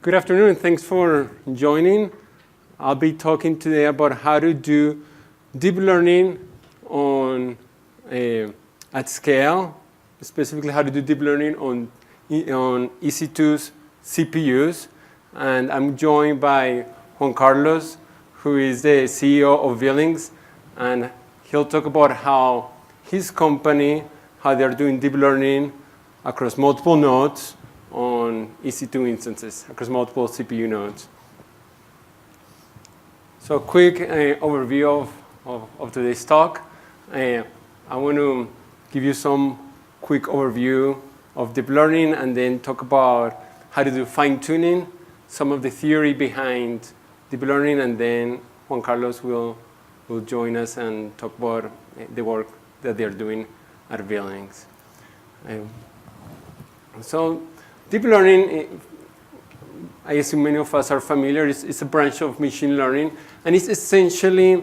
Good afternoon, and thanks for joining. I'll be talking today about how to do deep learning at scale, specifically how to do deep learning on EC2's CPUs. And I'm joined by Juan Carlos, who is the CEO of Billings, and he'll talk about how his company, how they're doing deep learning across multiple nodes on EC2 instances, across multiple CPU nodes. So a quick overview of today's talk. I want to give you some quick overview of deep learning and then talk about how to do fine-tuning, some of the theory behind deep learning, and then Juan Carlos will join us and talk about the work that they're doing at Billings. So deep learning, I assume many of us are familiar, it's a branch of machine learning, and it's essentially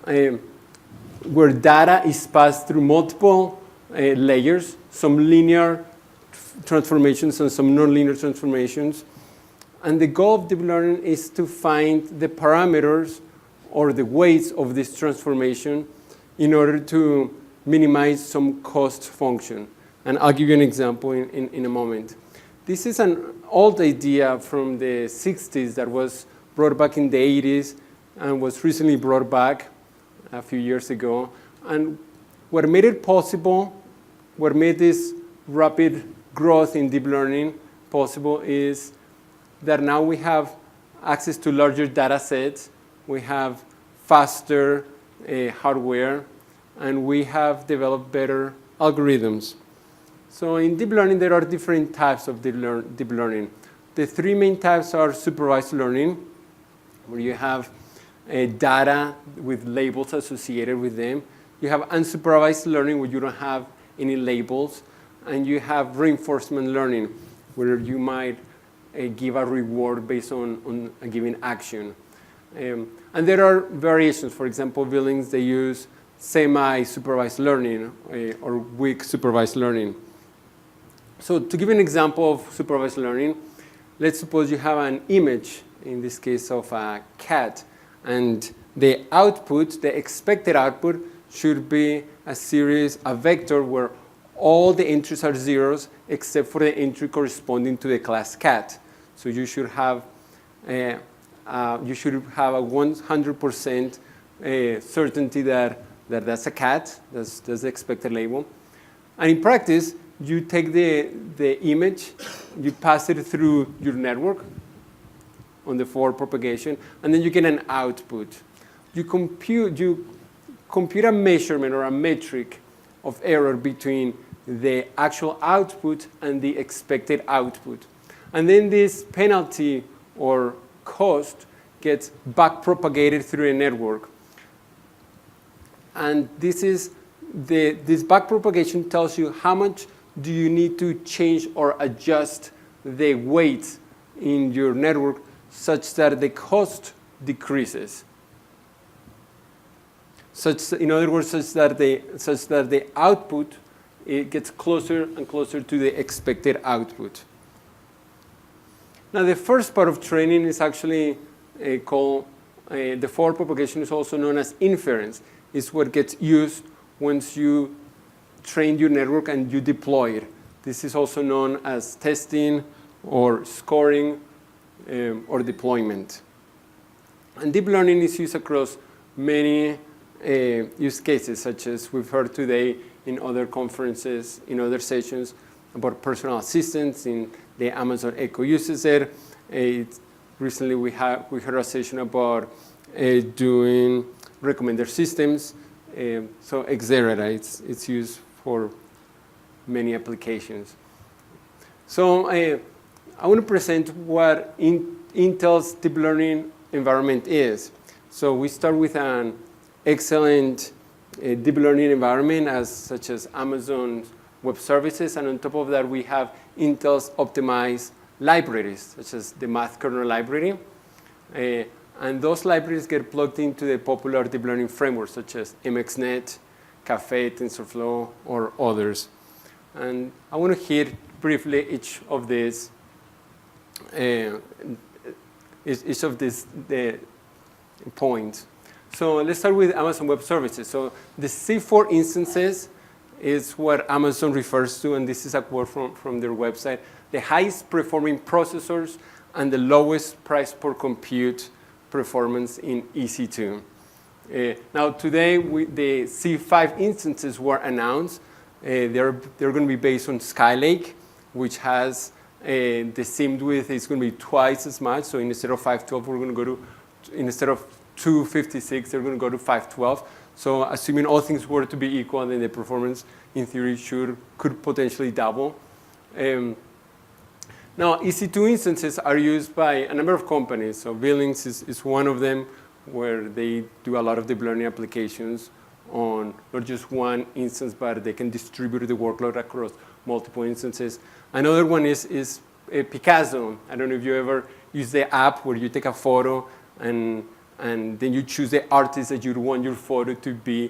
where data is passed through multiple layers, some linear transformations and some nonlinear transformations. And the goal of deep learning is to find the parameters or the weights of this transformation in order to minimize some cost function. And I'll give you an example in a moment. This is an old idea from the 60s that was brought back in the 80s and was recently brought back a few years ago. And what made it possible, what made this rapid growth in deep learning possible is that now we have access to larger data sets, we have faster hardware, and we have developed better algorithms. So in deep learning, there are different types of deep learning. The three main types are supervised learning, where you have data with labels associated with them. You have unsupervised learning, where you don't have any labels. And you have reinforcement learning, where you might give a reward based on a given action. And there are variations. For example, Billings, they use semi-supervised learning or weak supervised learning. So to give an example of supervised learning, let's suppose you have an image, in this case of a cat, and the output, the expected output, should be a vector where all the entries are zeros except for the entry corresponding to the class cat. So you should have a 100% certainty that that's a cat, that's the expected label. And in practice, you take the image, you pass it through your network on the forward propagation, and then you get an output. You compute a measurement or a metric of error between the actual output and the expected output. And then this penalty or cost gets back propagated through a network. And this back propagation tells you how much do you need to change or adjust the weight in your network such that the cost decreases. In other words, such that the output gets closer and closer to the expected output. Now, the first part of training is actually called, the forward propagation is also known as inference. It's what gets used once you train your network and you deploy it. This is also known as testing or scoring or deployment. And deep learning is used across many use cases, such as we've heard today in other conferences, in other sessions, about personal assistants. In the Amazon Echo uses it. Recently, we heard a session about doing recommender systems, so etc. It's used for many applications. So I want to present what Intel's deep learning environment is. So we start with an excellent deep learning environment such as Amazon Web Services, and on top of that we have Intel's optimized libraries, such as the MAC205 kernel library. And those libraries get plugged into the popular deep learning frameworks, such as MXNet, Caffe, TensorFlow, or others. And I want to hit briefly each of these each of these points. So let's start with Amazon Web Services. So the C4 instances is what Amazon refers to, and this is a quote from their website, the highest performing processors and the lowest price per compute performance in EC2. Now today, the C5 instances were announced. They're going to be based on Skylake, which has the seamed width is going to be twice as much. So instead of 512, we're going to go to, instead of 256, they're going to go to 512. So assuming all things were to be equal, then the performance, in theory, could potentially double. Now, EC2 instances are used by a number of companies. So Billings is one of them, where they do a lot of deep learning applications on not just one instance, but they can distribute the workload across multiple instances. Another one is Picasso. I don't know if you ever use the app where you take a photo and then you choose the artist that you want your photo to be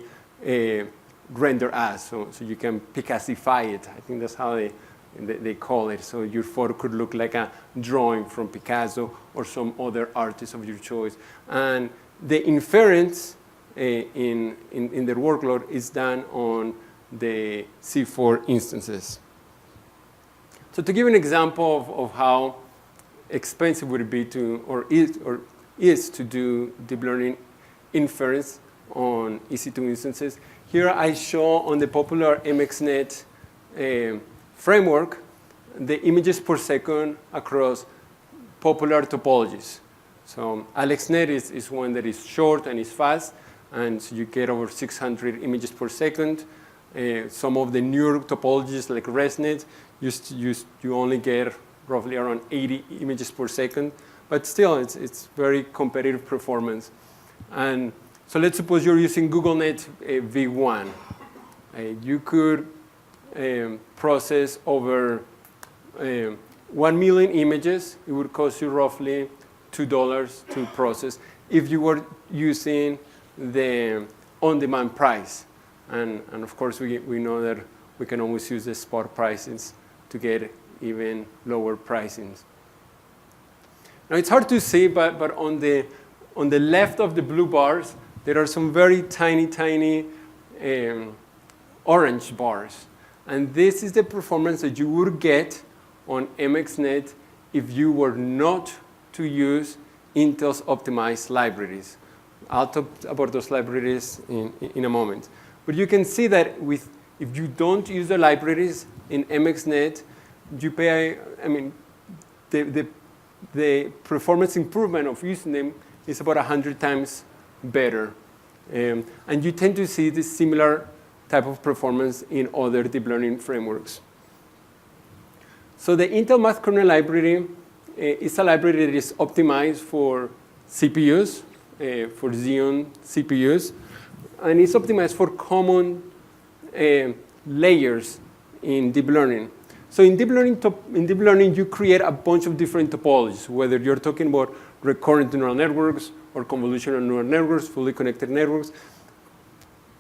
rendered as. So you can Picassify it. I think that's how they call it. So your photo could look like a drawing from Picasso or some other artist of your choice. And the inference in their workload is done on the C4 instances. So to give an example of how expensive would it be to, or is to do deep learning inference on EC2 instances, here I show on the popular MXNet framework the images per second across popular topologies. So AlexNet is one that is short and is fast, and so you get over 600 images per second. Some of the newer topologies like ResNet, you only get roughly around 80 images per second, but still it's very competitive performance. And so let's suppose you're using GoogleNet V1. You could process over 1 million images. It would cost you roughly $2 to process if you were using the on-demand price. And of course, we know that we can always use the spot prices to get even lower pricings. Now, it's hard to see, but on the left of the blue bars, there are some very tiny orange bars. And this is the performance that you would get on MXNet if you were not to use Intel's optimized libraries. I'll talk about those libraries in a moment. But you can see that if you don't use the libraries in MXNet, you pay, the performance improvement of using them is about 100 times better. And you tend to see this similar type of performance in other deep learning frameworks. So the InterMath Keranal library is a library that is optimized for CPUs, for Xeon CPUs, and it's optimized for common layers in deep learning. So in deep learning, you create a bunch of different topologies, whether you're talking about recurrent neural networks or convolutional neural networks, fully connected networks.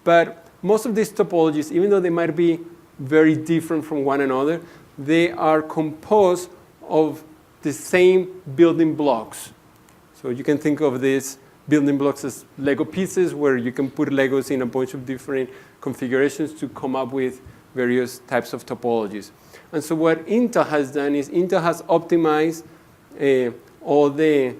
But most of these topologies, even though they might be very different from one another, they are composed of the same building blocks. So you can think of these building blocks as Lego pieces, where you can put Legos in a bunch of different configurations to come up with various types of topologies. And so what Intel has done is Intel has optimized all the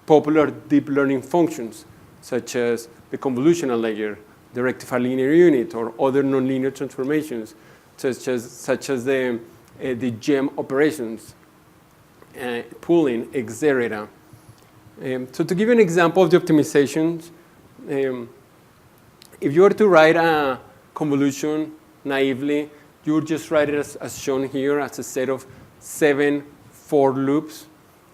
popular deep learning functions, such as the convolutional layer, the rectified linear unit, or other nonlinear transformations, such as the gem operations, pooling, etc. So to give you an example of the optimizations, if you were to write a convolution naively, you would just write it as shown here, as a set of 7 for loops.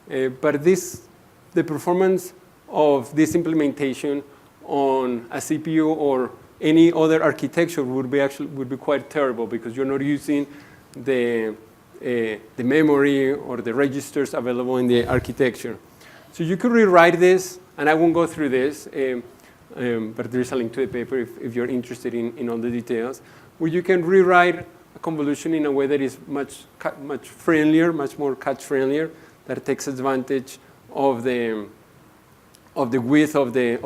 But the performance of this implementation on a CPU or any other architecture would be quite terrible, because you're not using the memory or the registers available in the architecture. So you could rewrite this, and I won't go through this, but there's a link to the paper if you're interested in all the details, where you can rewrite a convolution in a way that is much friendlier, much more cache friendlier that takes advantage of the width of the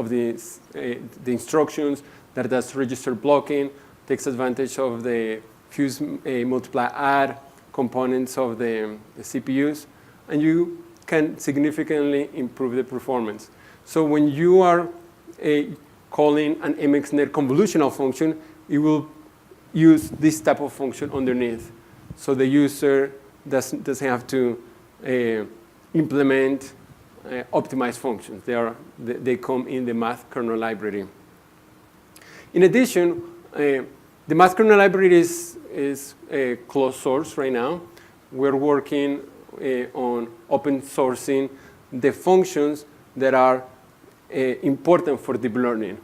instructions, that does register blocking, takes advantage of the fuse multiply add components of the CPUs, and you can significantly improve the performance. So when you are calling an MXNet convolutional function, it will use this type of function underneath. So the user doesn't have to implement optimized functions. They come in the math kernel library. In addition, the math kernel library is a closed source right now. We're working on open sourcing the functions that are important for deep learning.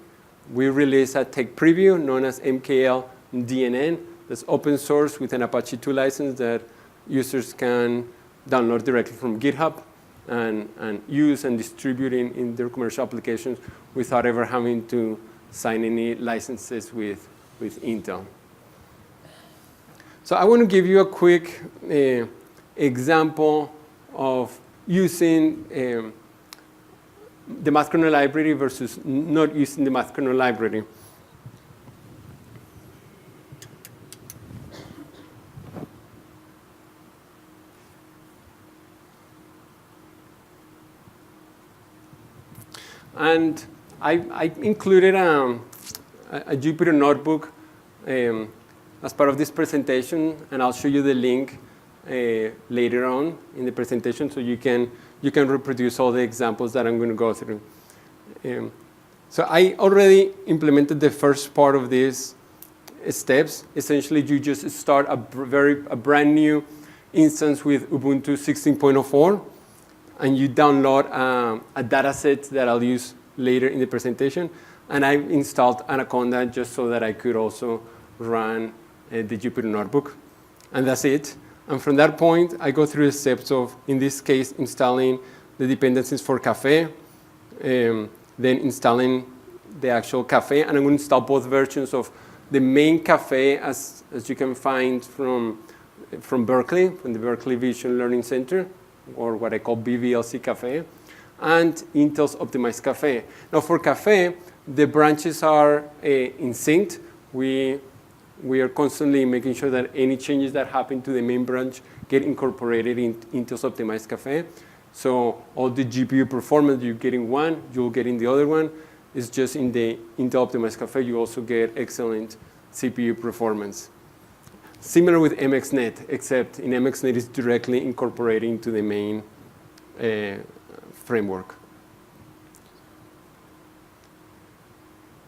We released a tech preview known as MKL DNN. That's open source with an Apache 2 license that users can download directly from GitHub and use and distribute in their commercial applications without ever having to sign any licenses with Intel. So I want to give you a quick example of using the math kernel library versus not using the math kernel library. And I included a Jupyter notebook as part of this presentation, and I'll show you the link later on in the presentation, so you can reproduce all the examples that I'm going to go through. So I already implemented the first part of these steps. Essentially, you just start a brand new instance with Ubuntu 16.04, and you download a data set that I'll use later in the presentation. And I installed Anaconda just so that I could also run the Jupyter notebook. And that's it. And from that point, I go through the steps of, in this case, installing the dependencies for Café, then installing the actual Café. And I'm going to install both versions of the main Café, as you can find from Berkeley, from the Berkeley Vision Learning Center, or what I call BVLC Café, and Intel's optimized Café. Now for Café, the branches are in sync. We are constantly making sure that any changes that happen to the main branch get incorporated in Intel's optimized Café. So all the GPU performance you get in one, you'll get in the other one. It's just in the Intel optimized Café, you also get excellent CPU performance. Similar with MXNet, except in MXNet it's directly incorporated into the main framework.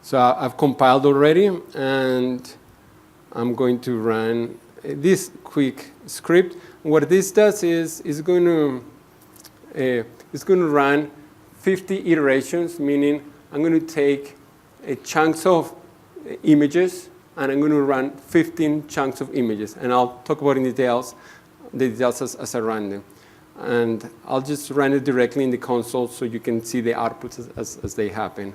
So I've compiled already, and I'm going to run this quick script. What this does is it's going to run 50 iterations, meaning I'm going to take chunks of images, and I'm going to run 15 chunks of images. And I'll talk about the details as I run them. And I'll just run it directly in the console so you can see the outputs as they happen.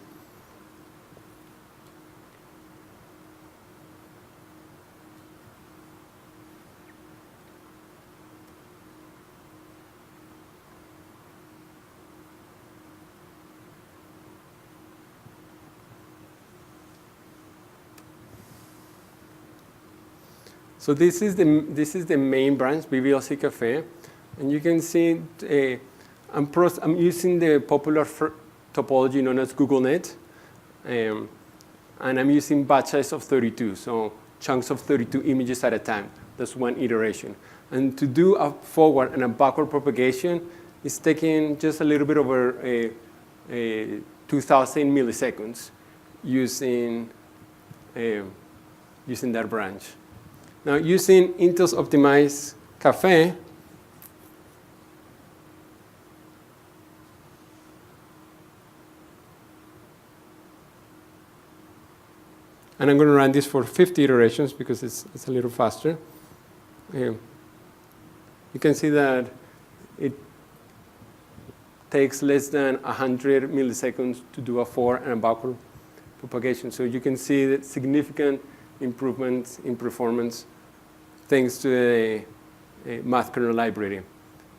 So this is the main branch, BVLC Café, and you can see I'm using the popular topology known as GoogleNet, and I'm using batch size of 32, so chunks of 32 images at a time. That's one iteration. And to do a forward and a backward propagation, it's taking just a little bit over 2,000 milliseconds using that branch. Now, using Intel's optimized Café, and I'm going to run this for 50 iterations because it's a little faster. You can see that it takes less than 100 milliseconds to do a forward and a backward propagation. So you can see that significant improvements in performance thanks to a math kernel library.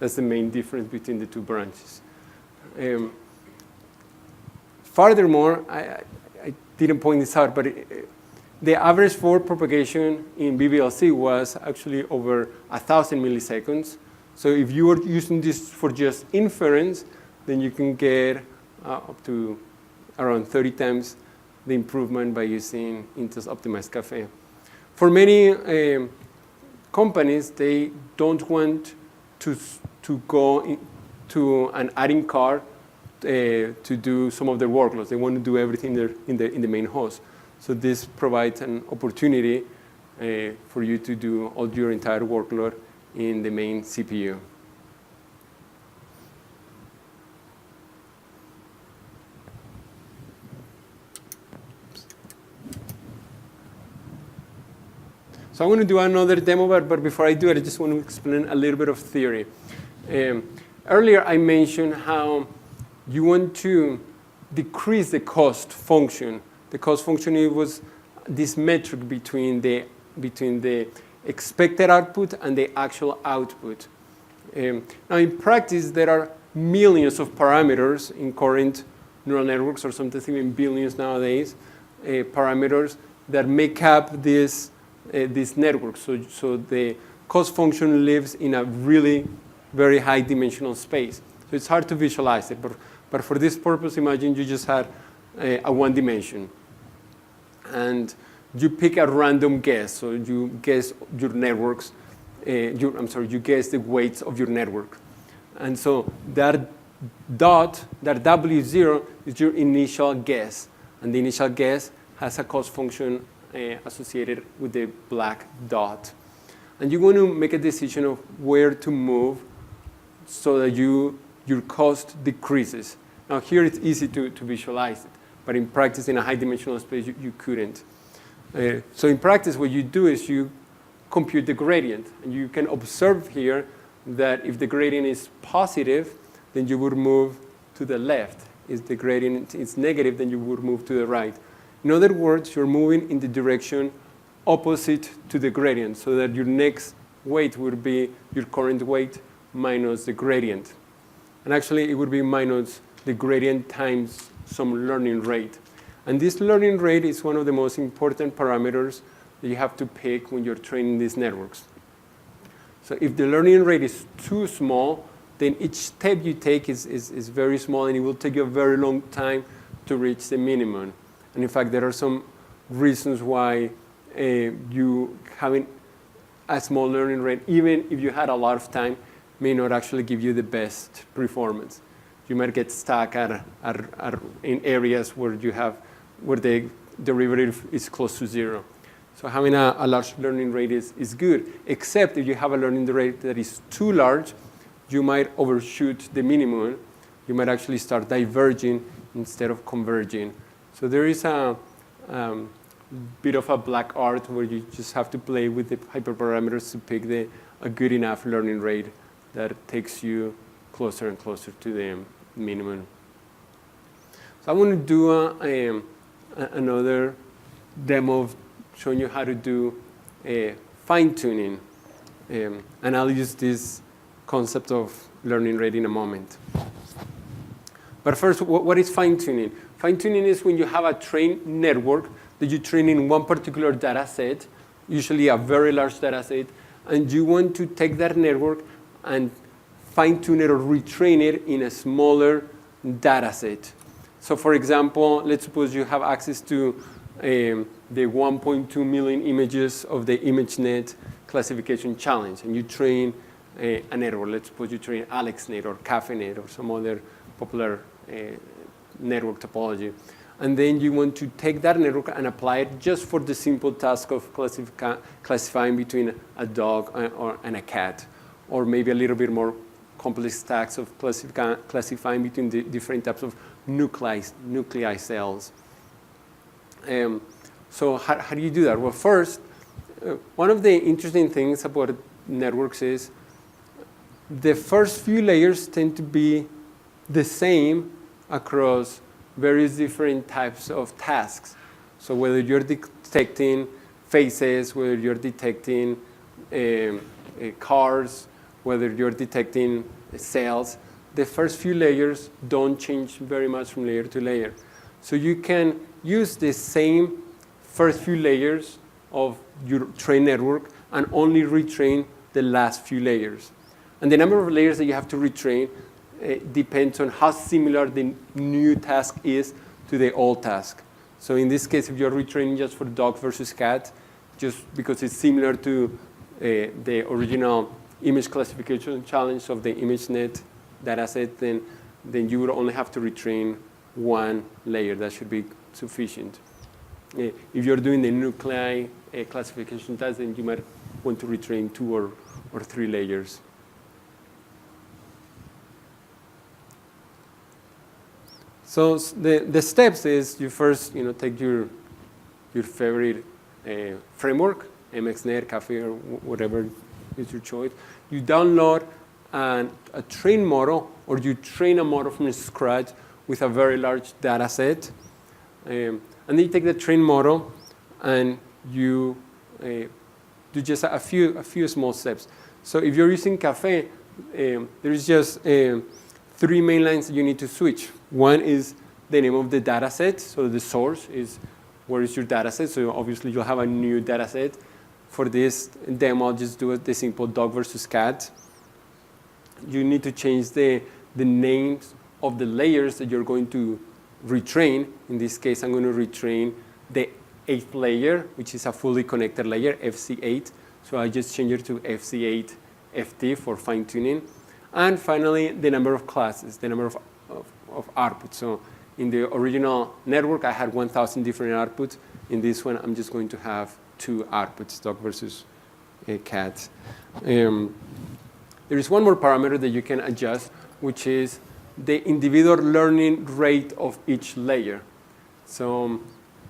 That's the main difference between the two branches. Furthermore, I didn't point this out, but the average for propagation in BBLC was actually over 1,000 milliseconds. So if you were using this for just inference, then you can get up to around 30 times the improvement by using Intel's optimized cafe. For many companies, they don't want to go to an adding card to do some of their workloads. They want to do everything in the main host. So this provides an opportunity for you to do all your entire workload in the main CPU. So I'm going to do another demo, but before I do it, I just want to explain a little bit of theory. Earlier, I mentioned how you want to decrease the cost function. The cost function, it was this metric between the expected output and the actual output. Now, in practice, there are millions of parameters in current neural networks, or sometimes even billions nowadays, parameters that make up this network. So the cost function lives in a really very high dimensional space. So it's hard to visualize it. But for this purpose, imagine you just had a one dimension. And you pick a random guess. So you guess your networks. You guess the weights of your network. And so that dot, that W0, is your initial guess. And the initial guess has a cost function associated with the black dot. And you want to make a decision of where to move so that your cost decreases. Now here it's easy to visualize it, but in practice in a high dimensional space you couldn't. So in practice what you do is you compute the gradient, and you can observe here that if the gradient is positive, then you would move to the left. If the gradient is negative, then you would move to the right. In other words, you're moving in the direction opposite to the gradient, so that your next weight would be your current weight minus the gradient. And actually, it would be minus the gradient times some learning rate. And this learning rate is one of the most important parameters that you have to pick when you're training these networks. So if the learning rate is too small, then each step you take is very small, and it will take you a very long time to reach the minimum. And in fact, there are some reasons why you having a small learning rate, even if you had a lot of time, may not actually give you the best performance. You might get stuck in areas where the derivative is close to zero. So having a large learning rate is good, except if you have a learning rate that is too large, you might overshoot the minimum. You might actually start diverging instead of converging. So there is a bit of a black art where you just have to play with the hyperparameters to pick a good enough learning rate that takes you closer and closer to the minimum. So I want to do another demo of showing you how to do fine-tuning. And I'll use this concept of learning rate in a moment. But first, what is fine-tuning? Fine-tuning is when you have a trained network that you train in one particular data set, usually a very large data set, and you want to take that network and fine-tune it or retrain it in a smaller data set. So for example, let's suppose you have access to the 1.2 million images of the ImageNet classification challenge, and you train a network. Let's suppose you train AlexNet or CafeNet or some other popular network topology. And then you want to take that network and apply it just for the simple task of classifying between a dog and a cat, or maybe a little bit more complex tasks of classifying between the different types of nuclei cells. So how do you do that? Well, first, one of the interesting things about networks is the first few layers tend to be the same across various different types of tasks. So whether you're detecting faces, whether you're detecting cars, whether you're detecting cells, the first few layers don't change very much from layer to layer. So you can use the same first few layers of your trained network and only retrain the last few layers. And the number of layers that you have to retrain depends on how similar the new task is to the old task. So in this case, if you're retraining just for dog versus cat, just because it's similar to the original image classification challenge of the ImageNet dataset, then you would only have to retrain one layer. That should be sufficient. If you're doing the nuclei classification task, then you might want to retrain 2 or 3 layers. So the steps is you first take your favorite framework, MXNet, Café, or whatever is your choice. You download a trained model, or you train a model from scratch with a very large data set. And then you take the trained model and you do just a few small steps. So if you're using Café, there is just 3 main lines that you need to switch. One is the name of the data set. So the source is where is your data set. So obviously you'll have a new data set. For this demo, I'll just do the simple dog versus cat. You need to change the names of the layers that you're going to retrain. In this case, I'm going to retrain the 8th layer, which is a fully connected layer, FC8. So I just change it to FC8 FT for fine-tuning. And finally, the number of classes, the number of outputs. So in the original network, I had 1,000 different outputs. In this one, I'm just going to have 2 outputs, dog versus cat. There is one more parameter that you can adjust, which is the individual learning rate of each layer. So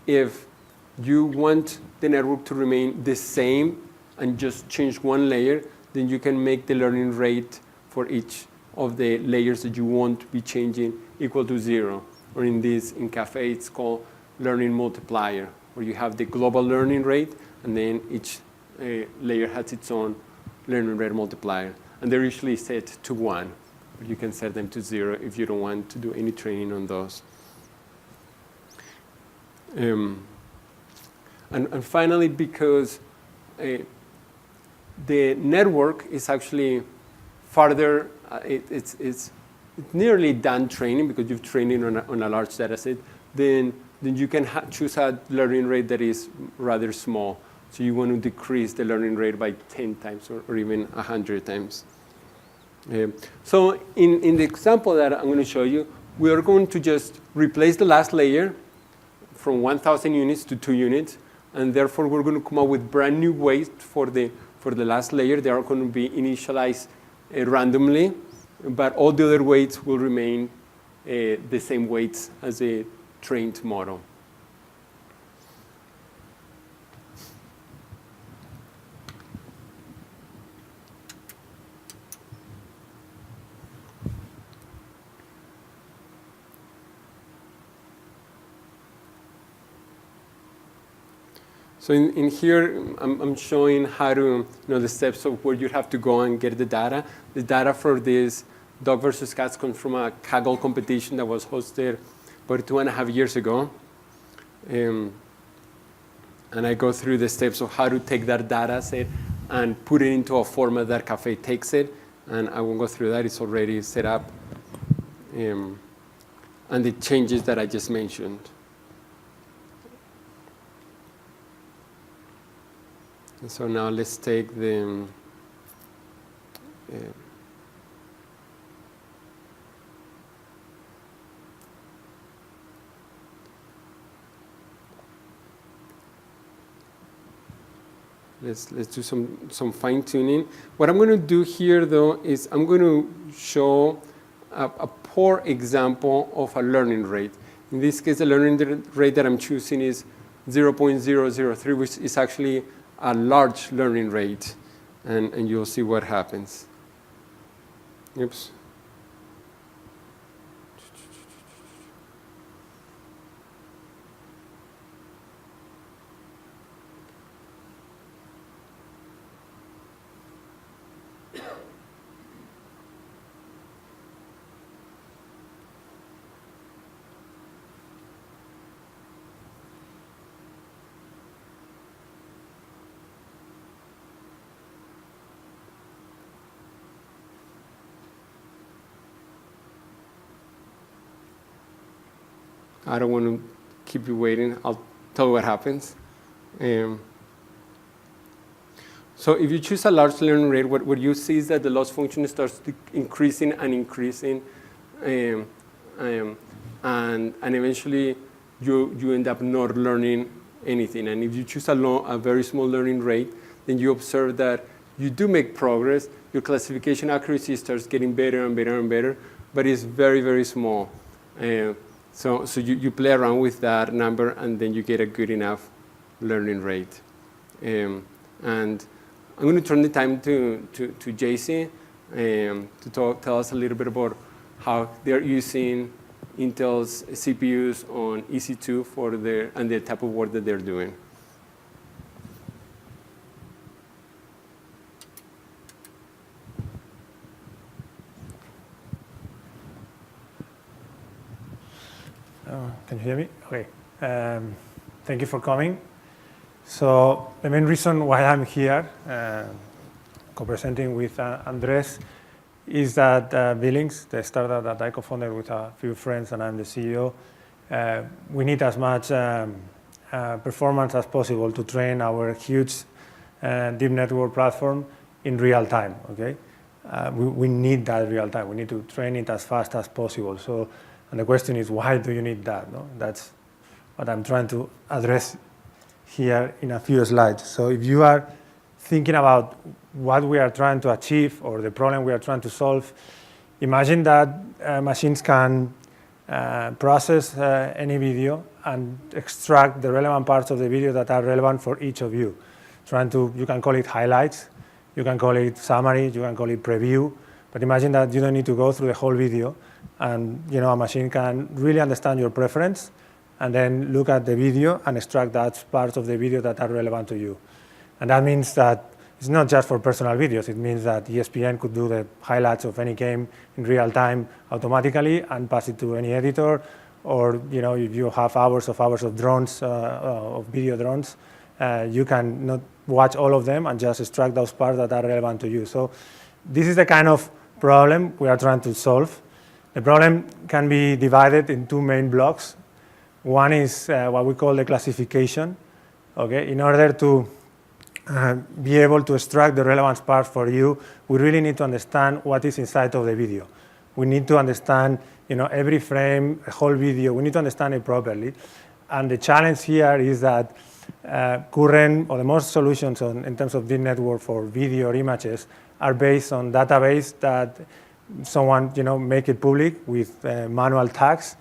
if you want the network to remain the same and just change one layer, then you can make the learning rate for each of the layers that you won't be changing equal to 0. Or in Café, it's called learning multiplier, where you have the global learning rate, and then each layer has its own learning rate multiplier. And they're usually set to 1, but you can set them to 0 if you don't want to do any training on those. And finally, because the network is actually farther, it's nearly done training because you've trained it on a large data set, then you can choose a learning rate that is rather small. So you want to decrease the learning rate by 10 times or even 100 times. So in the example that I'm going to show you, we are going to just replace the last layer from 1,000 units to 2 units. And therefore, we're going to come up with brand new weights for the last layer. They are going to be initialized randomly, but all the other weights will remain the same weights as a trained model. So in here, I'm showing how to, the steps of where you have to go and get the data. The data for this dog versus cats comes from a Kaggle competition that was hosted about 2.5 years ago. And I go through the steps of how to take that data set and put it into a format that Café takes it. And I won't go through that. It's already set up. And the changes that I just mentioned. And so now let's take the let's do some fine tuning. What I'm going to do here, though, is I'm going to show a poor example of a learning rate. In this case, the learning rate that I'm choosing is 0.003, which is actually a large learning rate, and you'll see what happens. Oops. I don't want to keep you waiting. I'll tell you what happens. So if you choose a large learning rate, what you see is that the loss function starts increasing and increasing, and eventually you end up not learning anything. And if you choose a very small learning rate, then you observe that you do make progress. Your classification accuracy starts getting better and better and better, but it's very, very small. So you play around with that number, and then you get a good enough learning rate. And I'm going to turn the time to JC to tell us a little bit about how they're using Intel's CPUs on EC2 and the type of work that they're doing. Can you hear me? Okay. Thank you for coming. So the main reason why I'm here, co-presenting with Andres, is that Billings, the startup that I co-founded with a few friends and I'm the CEO, we need as much performance as possible to train our huge deep network platform in real time, okay? We need that real time. We need to train it as fast as possible. So, and the question is, why do you need that? No? That's what I'm trying to address here in a few slides. So if you are thinking about what we are trying to achieve or the problem we are trying to solve, imagine that machines can process any video and extract the relevant parts of the video that are relevant for each of you. You can call it highlights, you can call it summary, you can call it preview, but imagine that you don't need to go through the whole video, and a machine can really understand your preference and then look at the video and extract that parts of the video that are relevant to you. And that means that it's not just for personal videos. It means that ESPN could do the highlights of any game in real time automatically and pass it to any editor. Or if you have hours of drones, of video drones, you can not watch all of them and just extract those parts that are relevant to you. So this is the kind of problem we are trying to solve. The problem can be divided in two main blocks. One is what we call the classification. Okay, in order to be able to extract the relevant part for you, we really need to understand what is inside of the video. We need to understand, every frame, the whole video. We need to understand it properly. And the challenge here is that current or the most solutions in terms of deep network for video or images are based on database that someone, make it public with manual tags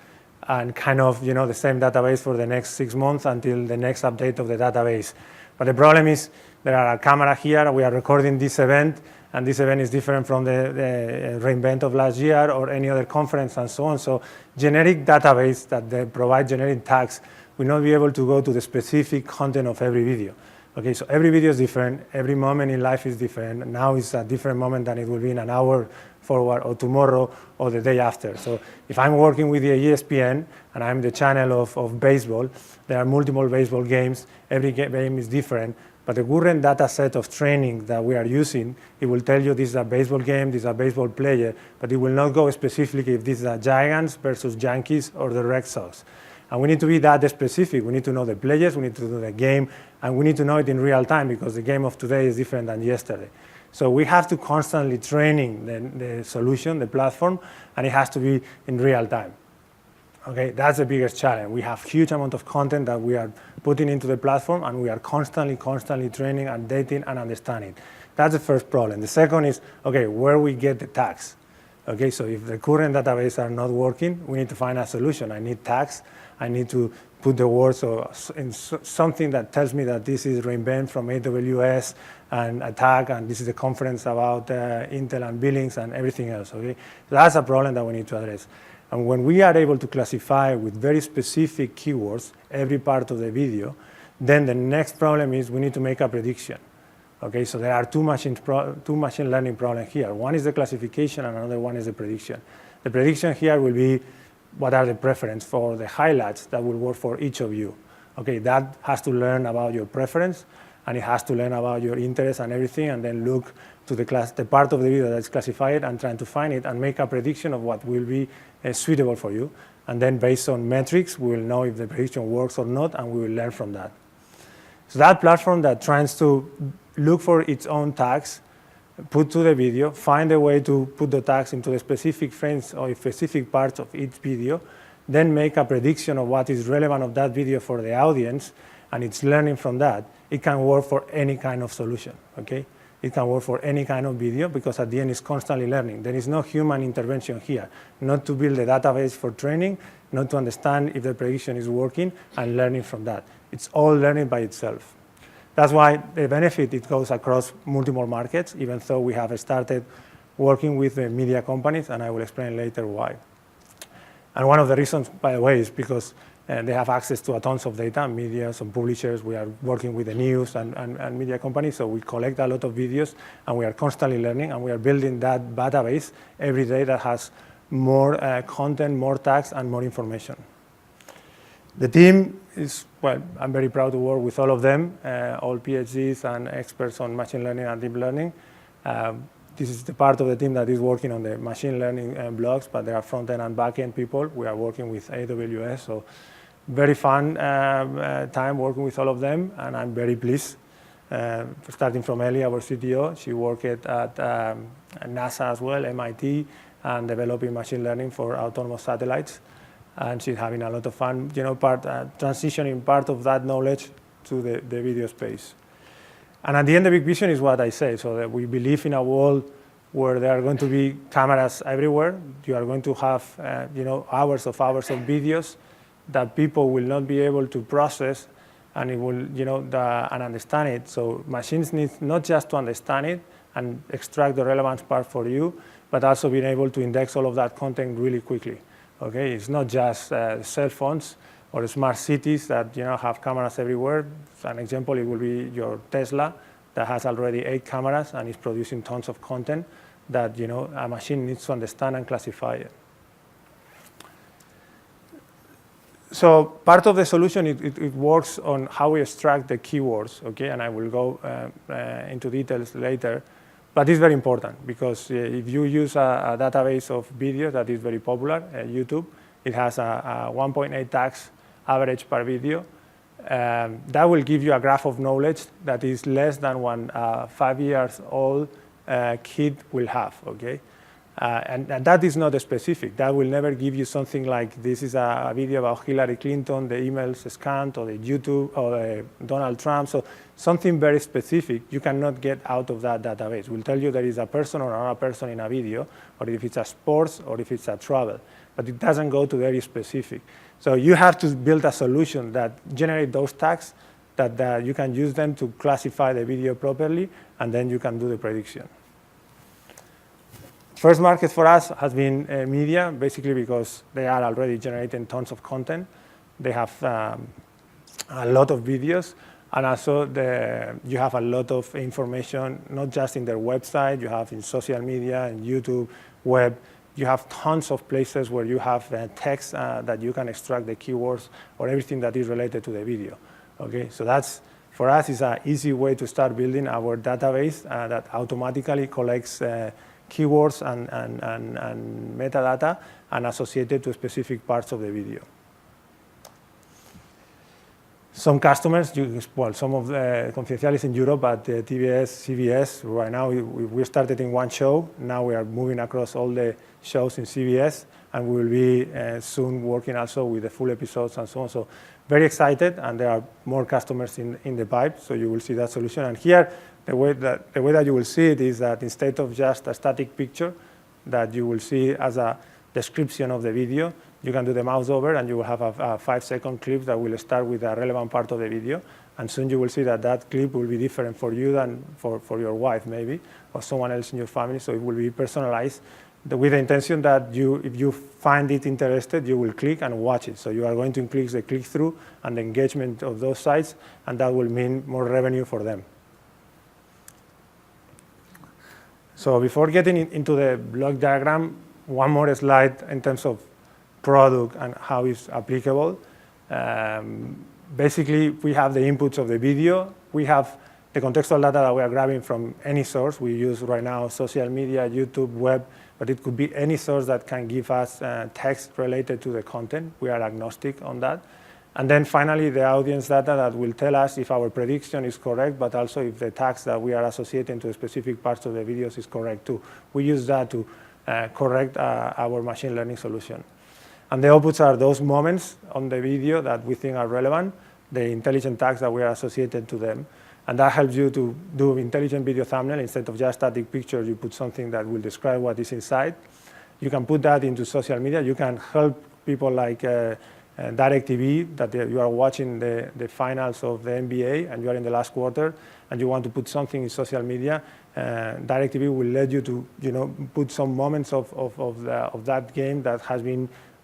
and kind of, the same database for the next 6 months until the next update of the database. But the problem is there are a camera here, we are recording this event, and this event is different from the reInvent of last year or any other conference and so on. So generic database that they provide generic tags will not be able to go to the specific content of every video. Okay, so every video is different, every moment in life is different. Now it's a different moment than it will be in an hour forward or tomorrow or the day after. So if I'm working with the ESPN and I'm the channel of baseball, there are multiple baseball games, every game is different, but the current data set of training that we are using, it will tell you this is a baseball game, this is a baseball player, but it will not go specifically if this is a Giants versus Yankees or the Red Sox. And we need to be that specific. We need to know the players, we need to know the game, and we need to know it in real time because the game of today is different than yesterday. So we have to constantly training the solution, the platform, and it has to be in real time. Okay, that's the biggest challenge. We have huge amount of content that we are putting into the platform, and we are constantly training, updating, and understanding. That's the first problem. The second is, okay, where we get the tags. Okay, so if the current database are not working, we need to find a solution. I need tags. I need to put the words in something that tells me that this is reInvent from AWS and a tag, and this is a conference about Intel and Billings and everything else. Okay, so that's a problem that we need to address. And when we are able to classify with very specific keywords every part of the video, then the next problem is we need to make a prediction. Okay, so there are two machine learning problems here. One is the classification and another one is the prediction. The prediction here will be what are the preference for the highlights that will work for each of you. Okay, that has to learn about your preference, and it has to learn about your interest and everything, and then look to the part of the video that's classified and trying to find it and make a prediction of what will be suitable for you. And then based on metrics, we will know if the prediction works or not, and we will learn from that. So that platform that tries to look for its own tags, put to the video, find a way to put the tags into the specific frames or specific parts of each video, then make a prediction of what is relevant of that video for the audience, and it's learning from that. It can work for any kind of solution, okay? It can work for any kind of video because at the end it's constantly learning. There is no human intervention here, not to build a database for training, not to understand if the prediction is working, and learning from that. It's all learning by itself. That's why the benefit, it goes across multiple markets, even though we have started working with the media companies, and I will explain later why. And one of the reasons, by the way, is because they have access to a tons of data, media, some publishers. We are working with the news and media companies, so we collect a lot of videos, and we are constantly learning, and we are building that database every day that has more content, more tags, and more information. The team is, well, I'm very proud to work with all of them, all PhDs and experts on machine learning and deep learning. This is the part of the team that is working on the machine learning blogs, but there are front-end and back-end people. We are working with AWS, so very fun time working with all of them, and I'm very pleased. Starting from Ellie, our CTO, she worked at NASA as well, MIT, and developing machine learning for autonomous satellites, and she's having a lot of fun, transitioning part of that knowledge to the video space. And at the end, the big vision is what I say, so that we believe in a world where there are going to be cameras everywhere. You are going to have hours of videos that people will not be able to process, and it will and understand it. So machines need not just to understand it and extract the relevant part for you, but also being able to index all of that content really quickly. Okay, it's not just cell phones or smart cities that have cameras everywhere. So an example, it will be your Tesla that has already 8 cameras and is producing tons of content that a machine needs to understand and classify it. So part of the solution, it works on how we extract the keywords, okay? And I will go into details later. But it's very important because if you use a database of videos that is very popular, YouTube, it has a 1.8 tags average per video. That will give you a graph of knowledge that is less than one 5-year-old kid will have, okay? And that is not specific. That will never give you something like this is a video about Hillary Clinton, the emails scanned, or the YouTube, or the Donald Trump. So something very specific you cannot get out of that database. We'll tell you there is a person or not a person in a video, or if it's a sports, or if it's a travel. But it doesn't go to very specific. So you have to build a solution that generates those tags that you can use them to classify the video properly, and then you can do the prediction. First market for us has been media, basically because they are already generating tons of content. They have a lot of videos, and also you have a lot of information, not just in their website, you have in social media, in YouTube, web. You have tons of places where you have text that you can extract the keywords or everything that is related to the video. Okay, so that's, for us, is an easy way to start building our database that automatically collects keywords and metadata and associated to specific parts of the video. Some customers, some of the Confidencial in Europe, but TBS, CBS, right now we started in one show. Now we are moving across all the shows in CBS, and we will be soon working also with the full episodes and so on. So very excited, and there are more customers in the pipe, so you will see that solution. And here, the way that you will see it is that instead of just a static picture that you will see as a description of the video, you can do the mouse over and you will have a 5-second clip that will start with a relevant part of the video. And soon you will see that that clip will be different for you than for your wife maybe, or someone else in your family. So it will be personalized with the intention that if you find it interested, you will click and watch it. So you are going to increase the click-through and the engagement of those sites, and that will mean more revenue for them. So before getting into the block diagram, one more slide in terms of product and how it's applicable. Basically, we have the inputs of the video. We have the contextual data that we are grabbing from any source. We use right now social media, YouTube, web, but it could be any source that can give us text related to the content. We are agnostic on that. And then finally, the audience data that will tell us if our prediction is correct, but also if the tags that we are associating to specific parts of the videos is correct too. We use that to correct our machine learning solution. And the outputs are those moments on the video that we think are relevant, the intelligent tags that we are associated to them. And that helps you to do intelligent video thumbnail. Instead of just static pictures, you put something that will describe what is inside. You can put that into social media. You can help people like DirecTV, that you are watching the finals of the NBA and you are in the last quarter and you want to put something in social media. DirecTV will let you to put some moments of that game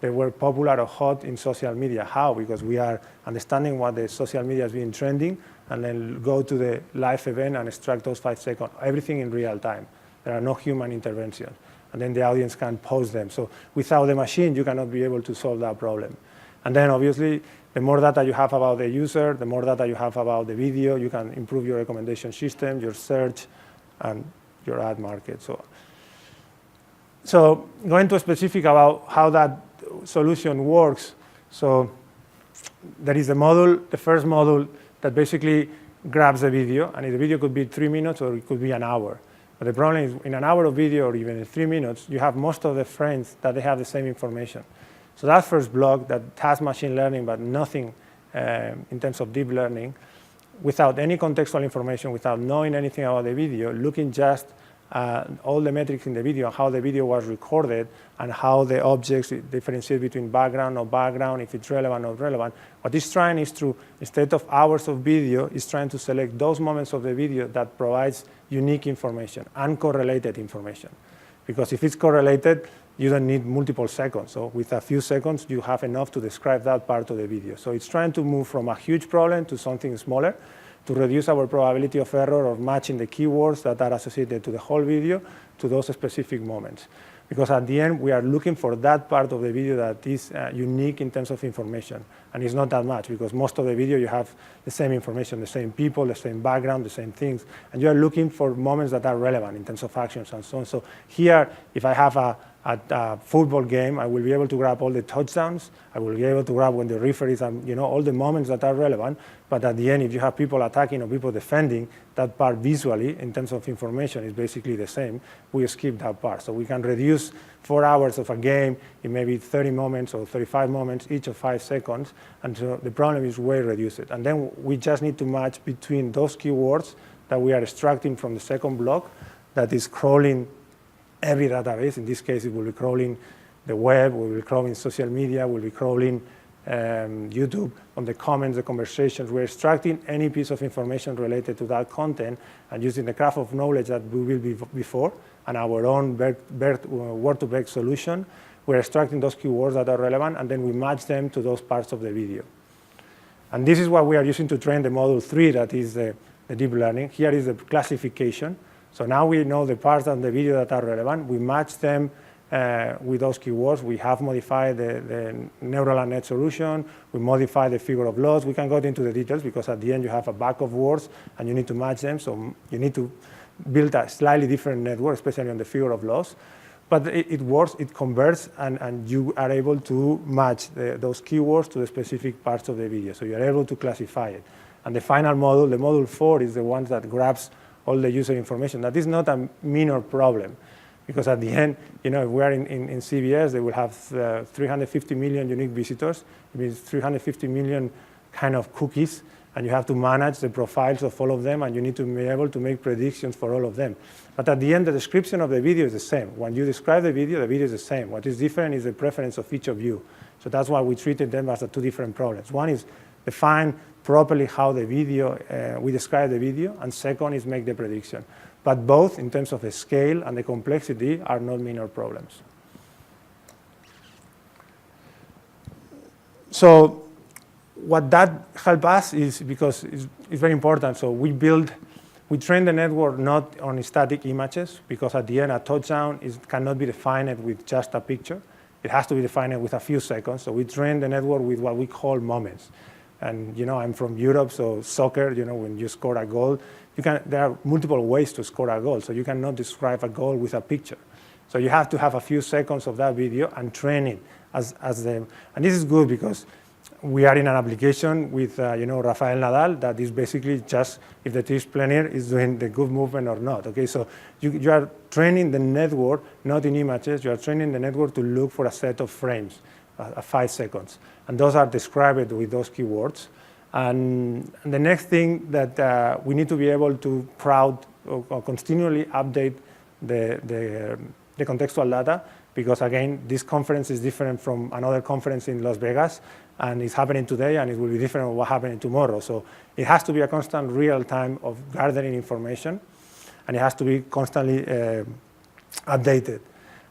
they were popular or hot in social media. How? Because we are understanding what the social media has been trending and then go to the live event and extract those 5 seconds, everything in real time. There are no human interventions. And then the audience can post them. So without the machine, you cannot be able to solve that problem. And then obviously, the more data you have about the user, the more data you have about the video, you can improve your recommendation system, your search, and your ad market. So going to specific about how that solution works. So there is a module, the first module that basically grabs the video, and the video could be 3 minutes or it could be an hour. But the problem is in an hour of video or even in 3 minutes, you have most of the frames that they have the same information. So that first block that has machine learning but nothing in terms of deep learning, without any contextual information, without knowing anything about the video, looking just at all the metrics in the video, how the video was recorded, and how the objects differentiate between background or background, if it's relevant or relevant. What it's trying is to, instead of hours of video, it's trying to select those moments of the video that provides unique information, uncorrelated information. Because if it's correlated, you don't need multiple seconds. So with a few seconds, you have enough to describe that part of the video. So it's trying to move from a huge problem to something smaller to reduce our probability of error of matching the keywords that are associated to the whole video to those specific moments. Because at the end, we are looking for that part of the video that is unique in terms of information. And it's not that much, because most of the video, you have the same information, the same people, the same background, the same things. And you are looking for moments that are relevant in terms of actions and so on. So here, if I have a football game, I will be able to grab all the touchdowns. I will be able to grab when the referee is, all the moments that are relevant. But at the end, if you have people attacking or people defending, that part visually, in terms of information, is basically the same. We skip that part. So we can reduce 4 hours of a game in maybe 30 moments or 35 moments, each of 5 seconds. And so the problem is way reduced. And then we just need to match between those keywords that we are extracting from the second block that is crawling every database. In this case, it will be crawling the web, will be crawling social media, will be crawling YouTube on the comments, the conversations. We're extracting any piece of information related to that content and using the graph of knowledge that we will be before and our own word-to-vec solution. We're extracting those keywords that are relevant, and then we match them to those parts of the video. And this is what we are using to train the model 3, that is the deep learning. Here is the classification. So now we know the parts of the video that are relevant. We match them with those keywords. We have modified the neural net solution. We modify the figure of loss. We can go into the details because at the end you have a bag of words and you need to match them. So you need to build a slightly different network, especially on the figure of loss. But it works, it converts, and you are able to match those keywords to the specific parts of the video. So you're able to classify it. And the final model, the model 4, is the one that grabs all the user information. That is not a minor problem, because at the end, if we are in CBS, they will have 350 million unique visitors. It means 350 million kind of cookies, and you have to manage the profiles of all of them, and you need to be able to make predictions for all of them. But at the end, the description of the video is the same. When you describe the video is the same. What is different is the preference of each of you. So that's why we treated them as the 2 different problems. One is define properly how the video, we describe the video, and second is make the prediction. But both, in terms of the scale and the complexity, are not minor problems. So what that helps us is, because it's very important, so we train the network not on static images, because at the end, a touchdown cannot be defined with just a picture. It has to be defined with a few seconds. So we train the network with what we call moments. And I'm from Europe, so soccer, when you score a goal, there are multiple ways to score a goal, so you cannot describe a goal with a picture. So you have to have a few seconds of that video and train it and this is good because we are in an application with Rafael Nadal that is basically just if the tennis player is doing the good movement or not. Okay, so you are training the network not in images. You are training the network to look for a set of frames, 5 seconds, and those are described with those keywords. And the next thing that we need to be able to or continually update the contextual data, because again, this conference is different from another conference in Las Vegas, and it's happening today, and it will be different from what happening tomorrow. So it has to be a constant real time of gathering information, and it has to be constantly updated.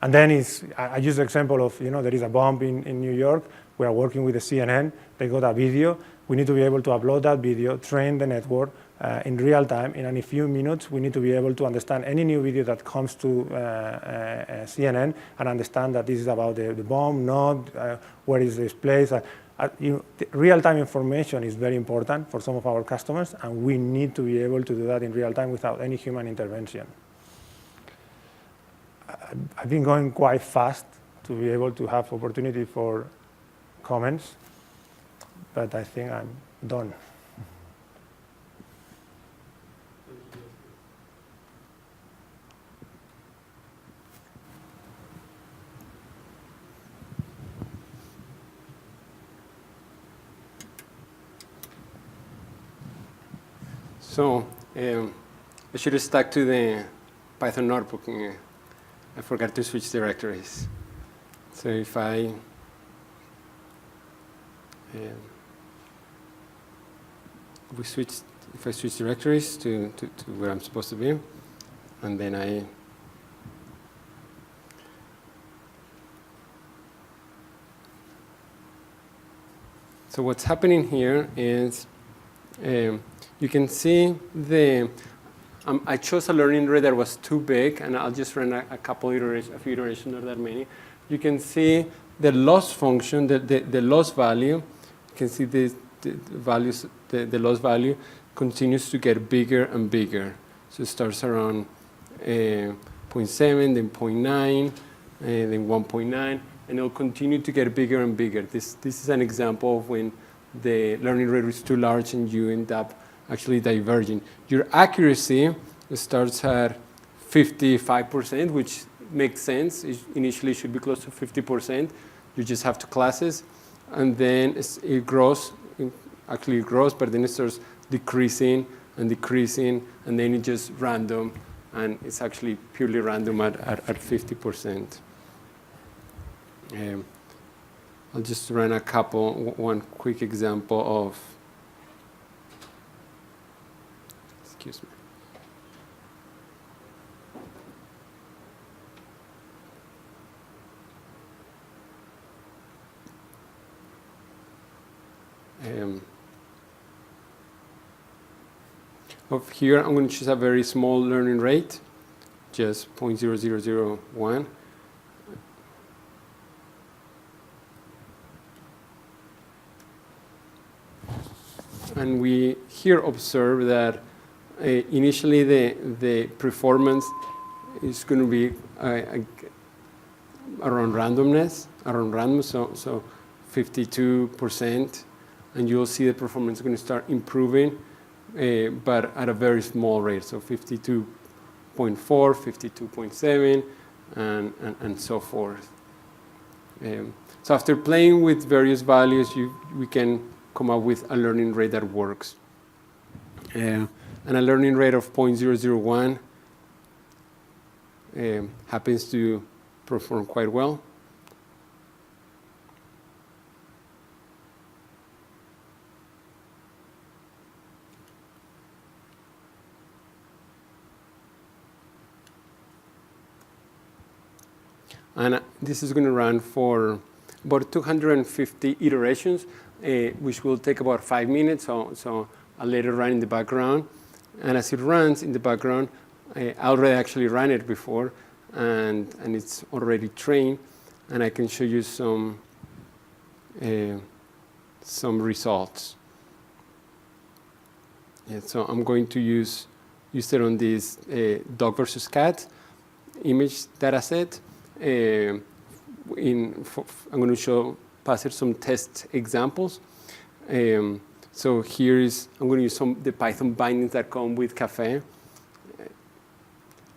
And then I use the example of, there is a bomb in New York. We are working with the CNN. They got a video. We need to be able to upload that video, train the network in real time. In a few minutes, we need to be able to understand any new video that comes to CNN and understand that this is about the bomb, not where is this place. Real-time information is very important for some of our customers, and we need to be able to do that in real time without any human intervention. I've been going quite fast to be able to have opportunity for comments, but I think I'm done. So I should have stuck to the Python notebook. I forgot to switch directories. So if I switch directories to where I'm supposed to be, and then so what's happening here is you can see I chose a learning rate that was too big, and I'll just run a few iterations, not that many. You can see the loss function, the loss value. You can see the loss value continues to get bigger and bigger. So it starts around 0.7, then 0.9, then 1.9, and it'll continue to get bigger and bigger. This is an example of when the learning rate is too large and you end up actually diverging. Your accuracy starts at 55%, which makes sense. It initially should be close to 50%. You just have 2 classes. And then it grows, but then it starts decreasing and decreasing, and then it's just random, and it's actually purely random at 50%. I'll just run one quick example of, excuse me. Of here, I'm going to choose a very small learning rate, just 0.0001. And we here observe that initially the performance is going to be around randomness, so 52%, and you'll see the performance is going to start improving, but at a very small rate, so 52.4, 52.7, and so forth. So after playing with various values, we can come up with a learning rate that works. And a learning rate of 0.001 happens to perform quite well. And this is going to run for about 250 iterations, which will take about 5 minutes. So I'll let it run in the background. And as it runs in the background, I already actually ran it before, and it's already trained. And I can show you some results. Yeah, so I'm going to use used it on this dog versus cat image data set. I'm going to pass it some test examples. So here is, I'm going to use the Python bindings that come with Café.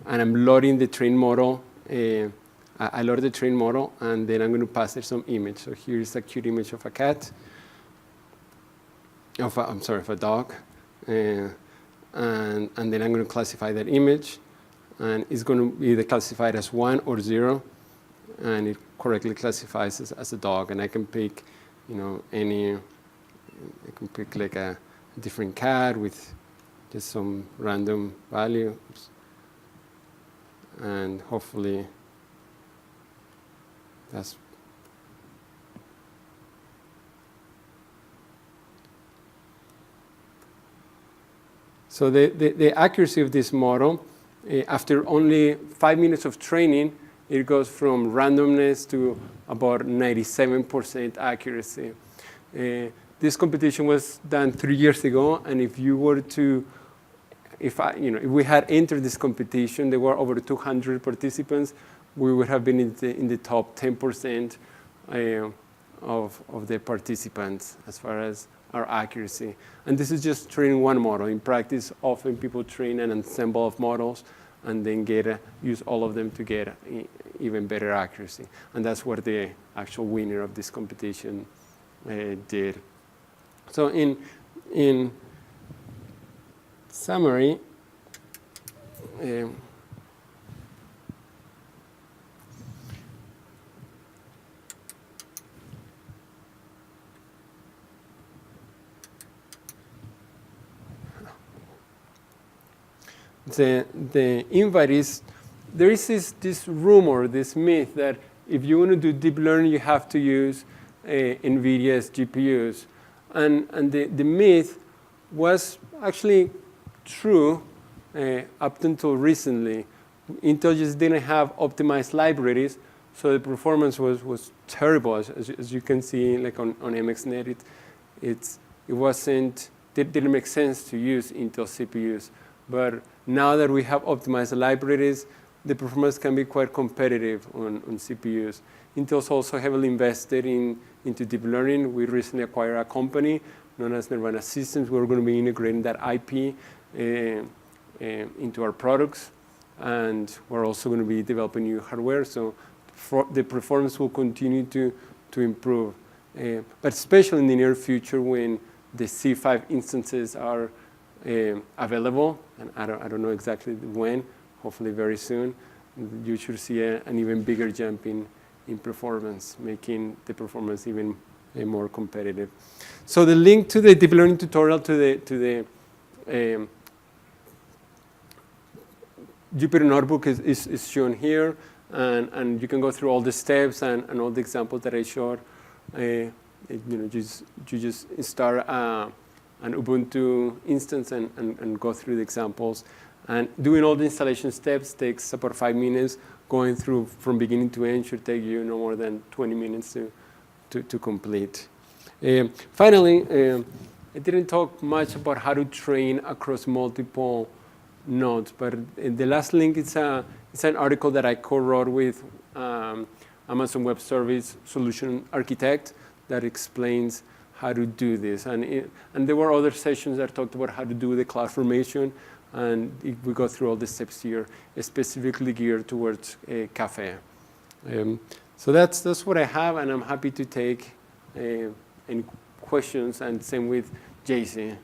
And I'm loading the train model. I load the train model, and then I'm going to pass it some image. So here's a cute image of a cat. Of a dog. And then I'm going to classify that image. And it's going to be either classified as 1 or 0. And it correctly classifies as a dog. And I can pick, I can pick like a different cat with just some random value. Oops. And hopefully that's so the accuracy of this model, after only 5 minutes of training, it goes from randomness to about 97% accuracy. This competition was done 3 years ago, and if you were to if we had entered this competition, there were over 200 participants, we would have been in the top 10% of the participants as far as our accuracy. And this is just training one model. In practice, often people train an ensemble of models and then use all of them to get even better accuracy. And that's what the actual winner of this competition did. So in summary, the invite is, there is this rumor, this myth that if you want to do deep learning, you have to use NVIDIA's GPUs. And the myth was actually true up until recently. Intel just didn't have optimized libraries, so the performance was terrible. As you can see, like on MXNet, it didn't make sense to use Intel CPUs. But now that we have optimized libraries, the performance can be quite competitive on CPUs. Intel's also heavily invested into deep learning. We recently acquired a company known as Nirvana Systems. We're going to be integrating that IP into our products. And we're also going to be developing new hardware. So the performance will continue to improve. But especially in the near future when the C5 instances are available, and I don't know exactly when, hopefully very soon, you should see an even bigger jump in performance, making the performance even more competitive. So the link to the deep learning tutorial to the Jupyter Notebook is shown here, and you can go through all the steps and all the examples that I showed. You just start an Ubuntu instance and go through the examples. And doing all the installation steps takes about 5 minutes. Going through from beginning to end should take you no more than 20 minutes to complete. Finally, I didn't talk much about how to train across multiple nodes, but the last link is an article that I co-wrote with Amazon Web Service Solution Architect that explains how to do this. And there were other sessions that talked about how to do the cloud formation, and we go through all the steps here, specifically geared towards Café. So that's what I have, and I'm happy to take any questions, and same with JC.